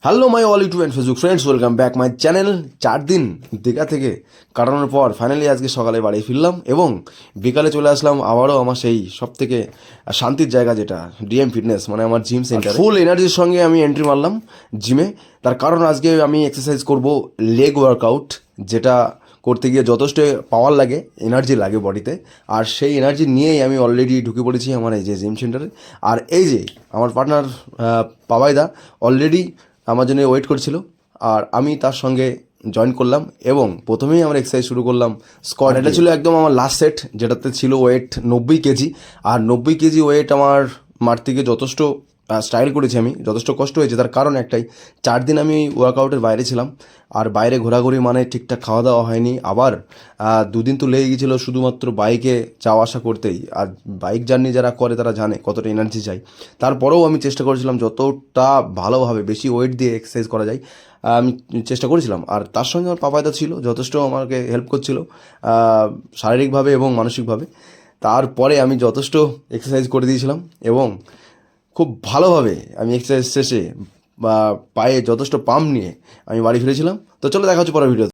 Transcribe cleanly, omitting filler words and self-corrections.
Hello my all YouTube and Facebook friends, welcome back my channel. 4 দিন দীঘা থেকে কাটানোর পর ফাইনালি আজকে সকালে বাড়ি ফিরলাম এবং বিকালে চলে আসলাম আবারও আমার সেই সব থেকে শান্তির জায়গা, যেটা ডিএম ফিটনেস, মানে আমার জিম সেন্টার। ফুল এনার্জির সঙ্গে আমি এন্ট্রি মারলাম জিমে। তার কারণ আজকে আমি এক্সারসাইজ করব লেগ ওয়ার্কআউট, যেটা করতে গিয়ে যথেষ্ট পাওয়ার লাগে, এনার্জি লাগে বডিতে। আর সেই এনার্জি নিয়েই আমি অলরেডি ঢুকে পড়েছি আমার এই যে জিম সেন্টারে। আর এই যে আমার পার্টনার পাবাইদা অলরেডি আমার জন্য ওয়েট করছিল, আর আমি তার সঙ্গে জয়েন করলাম এবং প্রথমেই আমরা এক্সারসাইজ শুরু করলাম স্কোয়াট। এটা ছিল একদম আমার লাস্ট সেট, যেটাতে ছিল ওয়েট 90 কেজি। আর 90 কেজি ওয়েট আমার মারতে গিয়ে যথেষ্ট স্টাইল করেছি আমি, যথেষ্ট কষ্ট হয়েছে। তার কারণ একটাই, 4 দিন আমি ওয়ার্কআউটের বাইরে ছিলাম, আর বাইরে ঘোরাঘুরি মানে ঠিকঠাক খাওয়া দাওয়া হয়নি। আবার 2 দিন তো লেগে গিয়েছিলো শুধুমাত্র বাইকে যাওয়া আসা করতেই। আর বাইক জার্নি যারা করে তারা জানে কতটা এনার্জি চাই। তারপরেও আমি চেষ্টা করেছিলাম যতটা ভালোভাবে বেশি ওয়েট দিয়ে এক্সারসাইজ করা যায়, আমি চেষ্টা করেছিলাম। আর তার সঙ্গে আমার পাপায়দা ছিল, যথেষ্ট আমাকে হেল্প করছিল শারীরিকভাবে এবং মানসিকভাবে। তারপরে আমি যথেষ্ট এক্সারসাইজ করে দিয়েছিলাম এবং খুব ভালোভাবে আমি এক্সারসাইজ শেষে বা পায়ে যথেষ্ট পাম্প নিয়ে আমি বাড়ি ফিরেছিলাম। তো চলো দেখা হচ্ছে পরের ভিডিও।